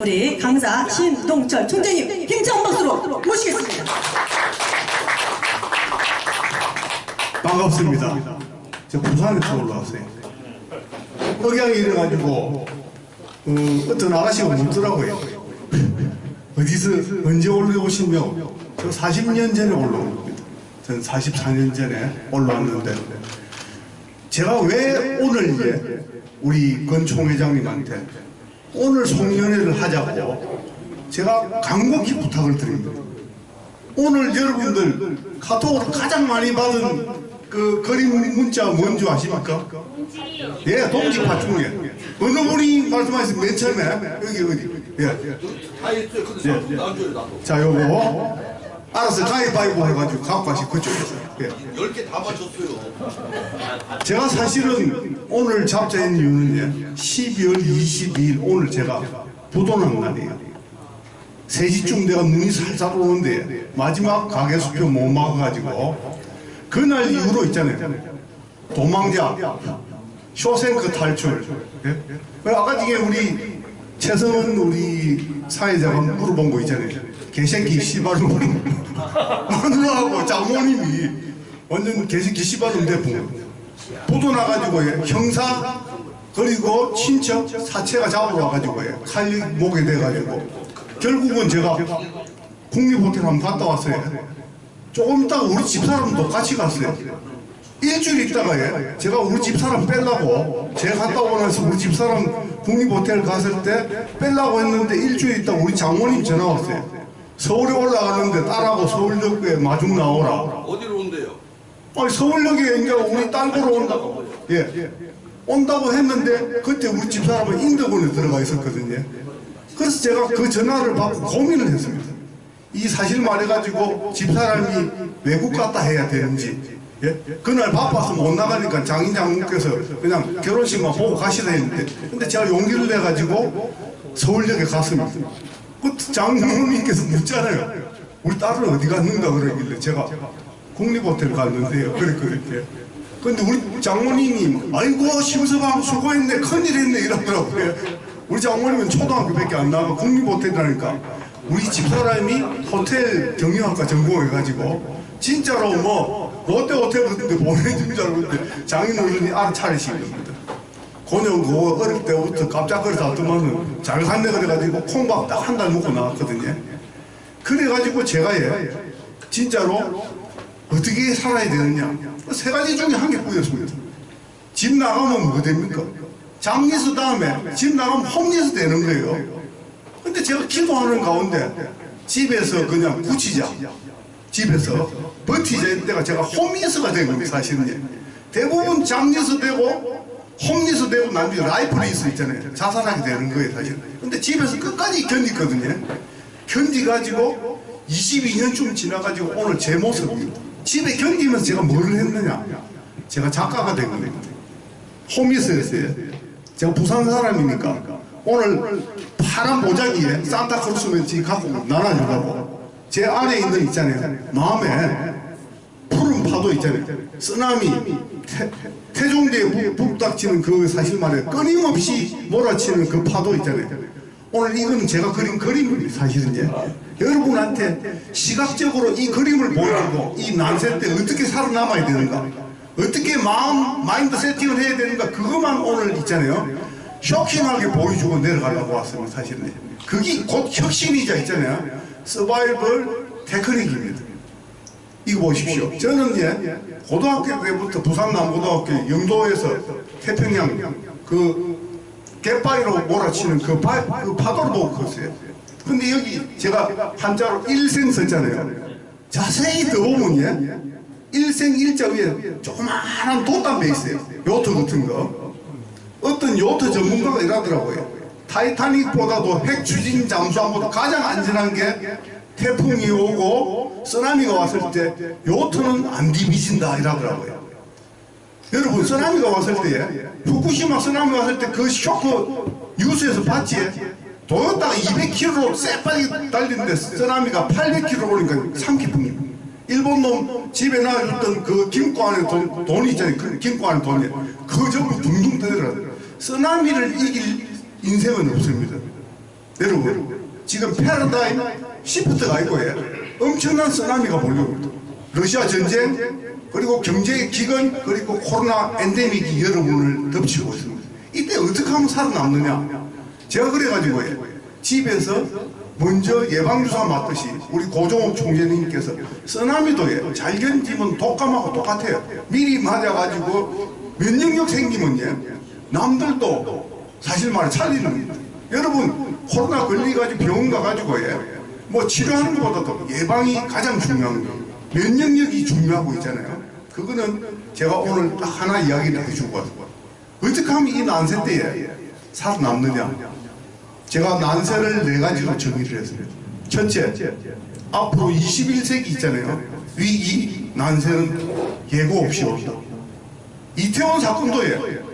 우리 강사 신동철 총재님 힘찬 박수로 모시겠습니다. 반갑습니다. 저 부산에서 올라왔어요. 억양이 이래가지고 어떤 아가씨가 묻더라고요. 어디서 언제 올라오시냐고. 저 40년 전에 올라온 겁니다. 전 44년 전에 올라왔는데 제가 왜 오늘 이제 우리 권 총회장님한테 오늘 송년회를 하자고 제가 간곡히 부탁을 드립니다. 오늘 여러분들 카톡으로 가장 많이 받은 그 그림 문자 뭔지 아십니까? 예, 동지파 중에 어느 분이 말씀하신 맨 처음에 여기 어디? 예. 자, 요거 알아서 가위바위보 해가지고 갖고 가시 그쪽에서. 예. 10개 다 맞췄어요. 제가 사실은 오늘 잡자인 이유는 12월 22일 오늘 제가 부도난 날이에요. 3시쯤 내가 눈이 살살 오는데 마지막 가계수표 못 막아가지고 그날 이후로 있잖아요. 도망자, 쇼생크 탈출. 예? 아까 중에 우리 최성은 우리 사회자가 물어본 거 있잖아요. 개새끼 씨발로 마누라하고 장모님이 완전 개새끼 씨발로 내보고 부도 나가지고 형사 그리고 친척 사체가 잡으러 와가지고 칼 목에 대가지고 결국은 제가 국립호텔 한번 갔다 왔어요. 조금 있다가 우리 집사람도 같이 갔어요. 일주일 있다가 제가 우리 집사람 빼려고 제가 갔다 오고 나서 우리 집사람 국립호텔 갔을 때 빼려고 했는데 일주일 있다가 우리 장모님 전화 왔어요. 서울에 올라가는데 딸하고 서울역에 마중 나오라. 어디로 온대요? 아니 서울역에 이제 우리 딸 보러 온다고. 예. 온다고 했는데 그때 우리 집사람은 인덕원에 들어가 있었거든요. 그래서 제가 그 전화를 받고 고민을 했습니다. 이 사실 말해가지고 집사람이 외국 갔다 해야 되는지. 예? 그날 바빠서 못 나가니까 장인 장모께서 그냥 결혼식만 보고 가시다 했는데 근데 제가 용기를 내가지고 서울역에 갔습니다. 그 장모님께서 묻잖아요. 우리 딸은 어디 갔는가 그러길래 제가 국립호텔 갔는데요. 그렇게. 근데 우리 장모님이 아이고 심서방 수고했네 큰일 했네 이러더라고요. 우리 장모님은 초등학교밖에 안 나가 국립호텔이라니까 우리 집사람이 호텔 경영학과 전공해가지고 진짜로 뭐 롯데호텔 같은 데 보내준 줄 알았는데 장인 어른이 알아차리신 겁니다. 고년 그 어릴 때부터 깜짝거려서 하더만은 잘 갔네 그래가지고 콩밥 딱 한 달 먹고 나왔거든요. 그래가지고 제가 진짜로 어떻게 살아야 되느냐 세 가지 중에 한 개 꾸였습니다. 집 나가면 뭐 됩니까? 장리수 다음에 집 나가면 홈리수 되는 거예요. 근데 제가 기도하는 가운데 집에서 그냥 굳히자 집에서 버티자 때가 제가 홈리수가 된 겁니다. 사실은 대부분 장리수 되고 홈리수 되고 난 뒤에 라이프리수 있잖아요. 자살하게 되는 거예요 사실. 근데 집에서 끝까지 견디거든요. 견디가지고 22년쯤 지나가지고 오늘 제 모습입니다. 집에 견디면서 제가 뭐를 했느냐 제가 작가가 된 겁니다. 홈리스였어요. 제가 부산 사람이니까 오늘 파란 보자기에 산타크루스 멘치 갖고 나눠주라고 제 안에 있는 있잖아요. 마음에 푸른 파도 있잖아요. 쓰나미 태종대에 북닥치는 그 사실 말에 끊임없이 몰아치는 그 파도 있잖아요. 오늘 이건 제가 그린 그림입니다. 사실은 여러분한테 시각적으로 이 그림을 보여주고 이 난세 때 어떻게 살아남아야 되는가 어떻게 마인드 세팅을 해야 되는가 그것만 오늘 있잖아요. 쇼킹하게 보여주고 내려가려고 왔습니다. 사실은 그게 곧 혁신이자 있잖아요. 서바이벌 테크닉입니다. 이거 보십시오. 저는 고등학교 때부터 부산 남고등학교 영도에서 태평양 그 갯바위로 몰아치는 그 파도를 보고 컸어요. 근데 여기 제가 한자로 일생 썼잖아요. 자세히 더 보면 일생 일자 위에 조그마한 돛담배 있어요. 요트 같은 거. 어떤 요트 전문가가 이러더라고요. 타이타닉보다도 핵 추진 잠수함보다 가장 안전한 게 태풍이 오고 쓰나미가 왔을 때 요트는 안 디비진다 이러더라고요. 여러분 쓰나미가 왔을 때 후쿠시마 쓰나미 왔을 때 그 쇼크 뉴스에서 봤지? 도요타가 200km로 쎄빠르게 달리는데 쓰나미가 800km 오니까 3기뿐입니다. 일본 놈 집에 놔줬던 그金庫 안에 돈이 있잖아요. 그金庫 안에 돈이 그 전부 둥둥 떠들어요. 쓰나미를 이길 인생은 없습니다. 여러분 지금 패러다임 시프트가 있고 엄청난 쓰나미가 몰려옵니다. 러시아 전쟁 그리고 경제 기근 그리고 코로나 엔데믹이 여러분을 덮치고 있습니다. 이때 어떻게 하면 살아남느냐? 제가 그래가지고 집에서 먼저 예방주사 맞듯이 우리 고종욱 총재님께서 쓰나미도 잘 견디면 독감하고 똑같아요. 미리 맞아가지고 면역력 생기면 남들도 사실 말해 살리는 겁니다. 여러분 코로나 걸리가지고 병원 가가지고 뭐 치료하는 것보다도 예방이 가장 중요한 거예요. 면역력이 중요하고 있잖아요. 그거는 제가 오늘 딱 하나 이야기를 해주고 왔어요. 어떻게 하면 이 난세 때에 살아남느냐? 제가 난세를 4가지로 정의를 했습니다. 첫째, 앞으로 21세기 있잖아요. 위기, 난세는 예고 없이 온다. 이태원 사건도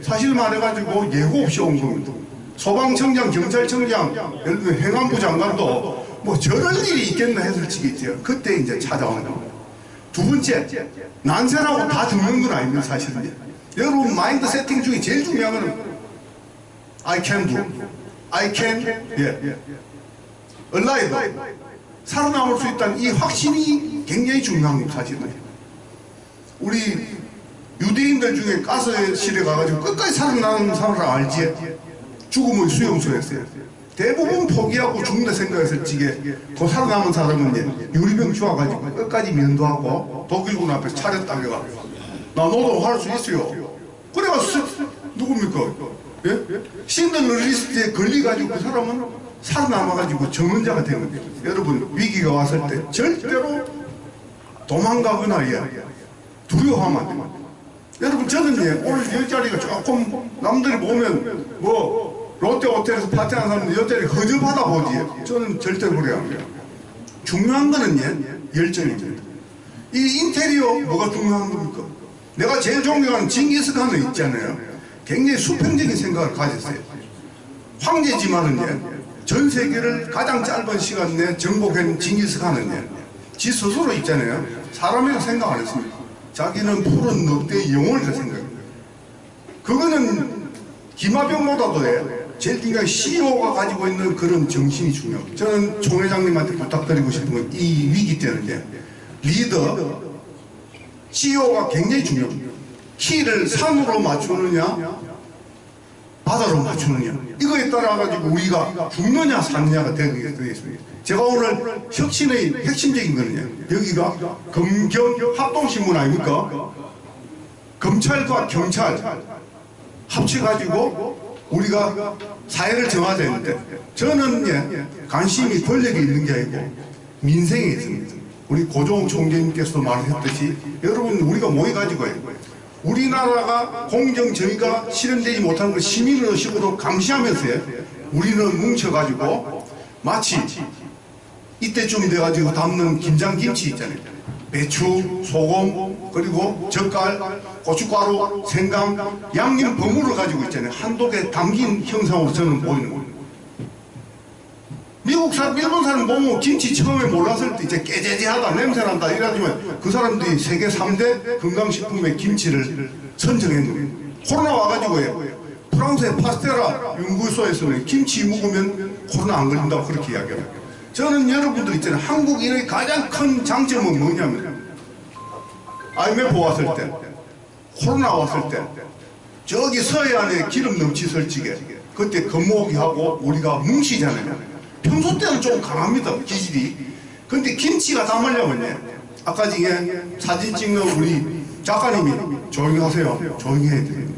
사실 말해가지고 예고 없이 온 겁니다. 소방청장, 경찰청장, 예를 들면 행안부 장관도 뭐 저럴 일이 있겠나 했을 적이죠. 그때 이제 찾아오는 겁니다. 두 번째, 난세라고 다 듣는 건 아닙니다, 사실은. 여러분 마인드 세팅 중에 제일 중요한 거는 I can do, I can, alive, 살아남을 수 있다는 이 확신이 굉장히 중요한 겁니다, 사실은. 우리 유대인들 중에 가스실에 가가지고 끝까지 살아나는 사람을 알지? 죽음의 수용소였어요. 대부분 포기하고 죽는다 생각했을 적에 그 살아남은 사람은 유리병 주워가지고 끝까지 면도하고 독일군 앞에 차렸다가 나 너도 할 수 있어요. 그래가지고 누굽니까? 신들러 리스트에 걸려가지고 그 사람은 살아남아가지고 정언자가 되는 거예요. 여러분 위기가 왔을 때 절대로 도망가거나 두려워하면 안 됩니다. 여러분 저는 오늘 이 자리가 조금 남들이 보면 뭐 롯데 호텔에서 파티하는 사람들 옆자리 허접하다 보지. 저는 절대로 그래 안 해요. 중요한 거는 열정입니다. 이 인테리어 뭐가 중요한 겁니까? 내가 제일 존경하는 징기스칸은 있잖아요. 굉장히 수평적인 생각을 가졌어요. 황제지만은 전 세계를 가장 짧은 시간 내에 정복한 징기스칸은 지 스스로 있잖아요. 사람이라고 생각 안 했습니다. 자기는 푸른 늑대의 영혼이라 생각합니다. 그거는 기마병보다도 제일 중요한 CEO가 가지고 있는 그런 정신이 중요합니다. 저는 총회장님한테 부탁드리고 싶은 건 이 위기 때는 리더, CEO가 굉장히 중요합니다. 키를 산으로 맞추느냐, 바다로 맞추느냐. 이거에 따라 가지고 우리가 죽느냐 사느냐가 되겠습니다. 제가 오늘 혁신의 핵심적인 거는요. 여기가 검경 합동신문 아닙니까? 검찰과 경찰 합쳐가지고 우리가 사회를 정하자 했는데 저는 관심이 권력에 있는 게 아니고 민생에 있습니다. 우리 고종욱 총재님께서도 말했듯이 여러분 우리가 모여가지고 우리나라가 공정 정의가 실현되지 못하는 걸 시민의식으로 감시하면서 우리는 뭉쳐가지고 마치 이때쯤 돼가지고 담는 김장김치 있잖아요. 배추, 소금, 그리고 젓갈, 고춧가루, 생강, 양념 버무를 가지고 있잖아요. 한독에 담긴 형상으로 저는 보이는 거예요. 미국 사람, 일본 사람 보면 김치 처음에 몰랐을 때 이제 깨재재하다, 냄새난다 이러지만 그 사람들이 세계 3대 건강식품의 김치를 선정한 거예요. 코로나 와가지고 프랑스의 파스테라 연구소에서는 김치 먹으면 코로나 안 걸린다고 그렇게 이야기합니다. 저는 여러분들 있잖아요. 한국인의 가장 큰 장점은 뭐냐면 IMF 왔을 때, 코로나 왔을 때 저기 서해안에 기름 넘치설 적에 그때 금오기 하고 우리가 뭉치잖아요. 평소 때는 좀 강합니다. 기질이. 근데 김치가 담으려면 아까 이게 사진 찍는 우리 작가님이 조용히 하세요. 조용히 해야 됩니다.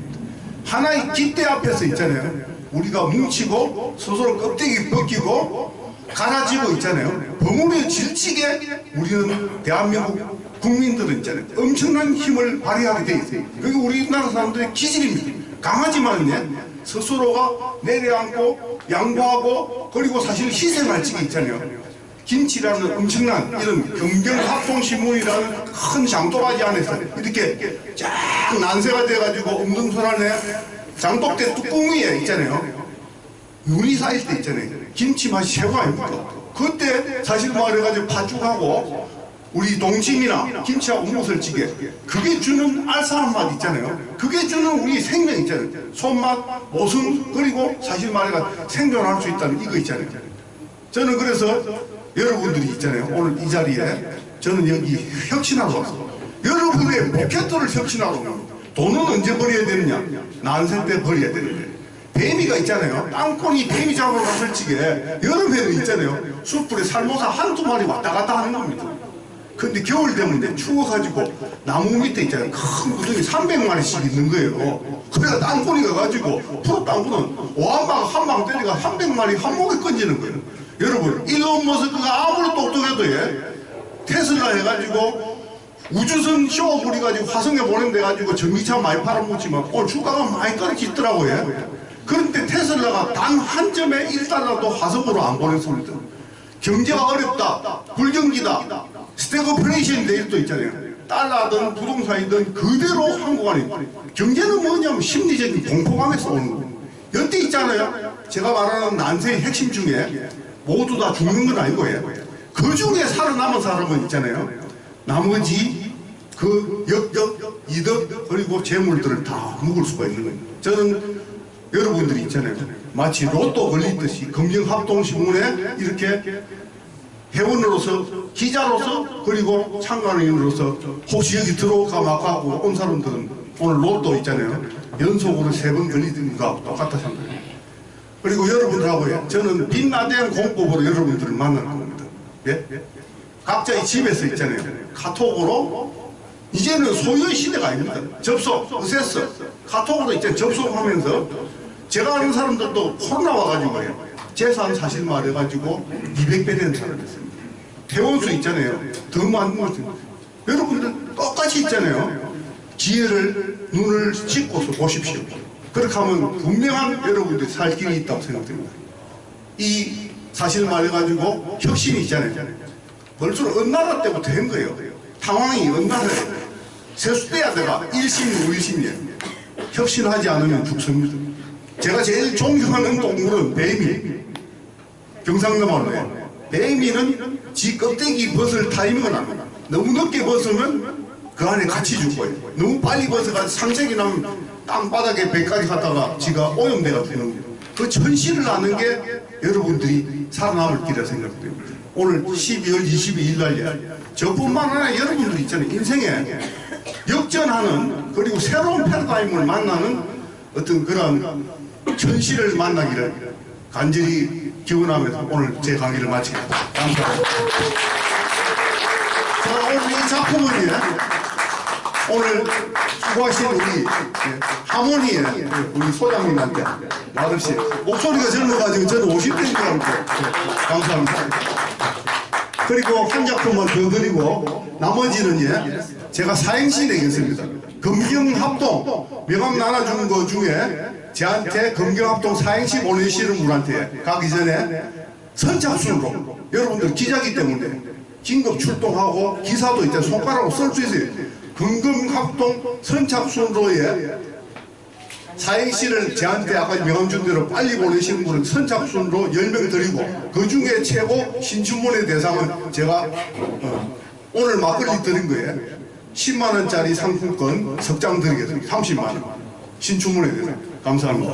하나의 깃대 앞에서 있잖아요. 우리가 뭉치고 스스로 껍데기 벗기고 갈아지고 있잖아요. 버무려 질치게 우리는 대한민국 국민들은 있잖아요. 엄청난 힘을 발휘하게 돼 있어요. 그게 우리나라 사람들의 기질입니다. 강하지만 스스로가 내려앉고 양보하고 그리고 사실 희생할 적이 있잖아요. 김치라는 엄청난 이런 경경합동신문이라는 큰 장독바지 안에서 이렇게 쫙 난세가 돼가지고 엄동설 안에 장독대 뚜껑 위에 있잖아요. 눈이 쌓일 때 있잖아요. 김치 맛이 최고 아닙니까? 그때 사실 말해가지고 팥죽하고 우리 동치미나 김치하고 무엇을 찌개 그게 주는 알싸한 맛 있잖아요. 그게 주는 우리 생명 있잖아요. 손맛, 모순 그리고 사실 말해가지고 생존할 수 있다는 이거 있잖아요. 저는 그래서 여러분들이 있잖아요. 오늘 이 자리에 저는 여기 혁신하러 왔어요. 여러분의 포켓돈을 혁신하러 온 거예요. 돈은 언제 버려야 되느냐? 난생 때 버려야 되는데. 뱀이가 있잖아요. 땅콩이 뱀이 잡으러 갔을 적에 여름에는 있잖아요. 숯불에 살모사 한두 마리 왔다 갔다 하는 겁니다. 근데 겨울 되면 이제 추워가지고 나무 밑에 있잖아요. 큰 구덩이 300마리씩 있는 거예요. 그래가 땅콩이가 가지고 프로 땅콩은 오한방 한 방 때리가 300마리 한 목에 건지는 거예요. 여러분 일론 머스크가 아무리 똑똑해도 테슬라 해가지고 우주선 쇼 부리가지고 화성에 보낸데 가지고 전기차 많이 팔아먹지만 오늘 주가가 많이 떨어지더라고요. 그런데 테슬라가 단 한 점에 1달러도 화성으로 안 보냈습니다. 경제가 어렵다, 불경기다, 스태그플레이션 내일도 있잖아요. 달러든 부동산이든 그대로 한국 안에 경제는 뭐냐면 심리적인 공포감에서 오는 거예요. 여태 있잖아요. 제가 말하는 난세의 핵심 중에 모두 다 죽는 건 아니고요. 그 중에 살아남은 사람은 있잖아요. 나머지 그 역적, 이득, 그리고 재물들을 다 묵을 수가 있는 거예요. 저는 여러분들이 있잖아요. 마치 로또 걸리듯이 검경합동신문에 이렇게 회원으로서, 기자로서, 그리고 참관인으로서 혹시 여기 들어올까 말까 하고 온 사람들은 오늘 로또 있잖아요. 연속으로 3번 걸리는 거하고 똑같다 생각해요. 그리고 여러분들하고 저는 빈라디안 공법으로 여러분들을 만날 겁니다. 예? 각자의 집에서 있잖아요. 카톡으로 이제는 소유의 시대가 아닙니다. 접속, 으세스, 카톡으로 이제 접속하면서 제가 아는 사람들도 코로나 와가지고요. 재산 사실 말해가지고 200배 되는 사람 됐습니다. 대원수 있잖아요. 더 많은 것 같아요. 여러분들 똑같이 있잖아요. 기회를 눈을 찢고서 보십시오. 그렇게 하면 분명한 여러분들이 살 길이 있다고 생각됩니다. 이 사실 말해가지고 혁신이 있잖아요. 벌써 은나라 때부터 한 거예요. 상황이 은나라예요. 세수대야 내가 1심, 2심이에요. 혁신하지 않으면 죽습니다. 제가 제일 존경하는 동물은 뱀이. 경상도말로요. 뱀이는 지 껍데기 벗을 타이밍은 안 합니다. 너무 늦게 벗으면 그 안에 같이 죽고요. 너무 빨리 벗어가 상색이 나면 땅바닥에 배까지 갔다가 지가 오염돼가 되는 거예요. 그 천신을 아는 게 여러분들이 살아남을 길이라 생각됩니다. 오늘 12월 22일 날에 저뿐만 아니라 여러분들 있잖아요. 인생에 역전하는 그리고 새로운 패러다임을 만나는 어떤 그런 천신을 만나기를 간절히 기원하면서 오늘 제 강의를 마치겠습니다. 감사합니다. 자, 오늘 이 작품은 오늘 수고하신 우리 하모니의 우리 소장님한테 말없이 목소리가 젊어가지고 저는 50대인 줄 알고 감사합니다. 그리고 한 작품만 더 드리고 나머지는 제가 사행시 내겠습니다. 검경합동 명함 나눠주는 거 중에 저한테 검경합동 사행시 보내시는 분한테 가기 전에 선착순으로 여러분들 기자기 때문에 긴급 출동하고 기사도 이제 손가락으로 쓸 수 있어요. 검경합동 선착순으로의 사행시를 저한테 아까 명함 준 대로 빨리 보내시는 분은 선착순으로 10명 드리고 그 중에 최고 신춘문예 대상은 제가 오늘 막걸리 드린 거예요. 10만원짜리 상품권 석장 드리겠습니다. 30만원 신춘문예 대상. 감사합니다.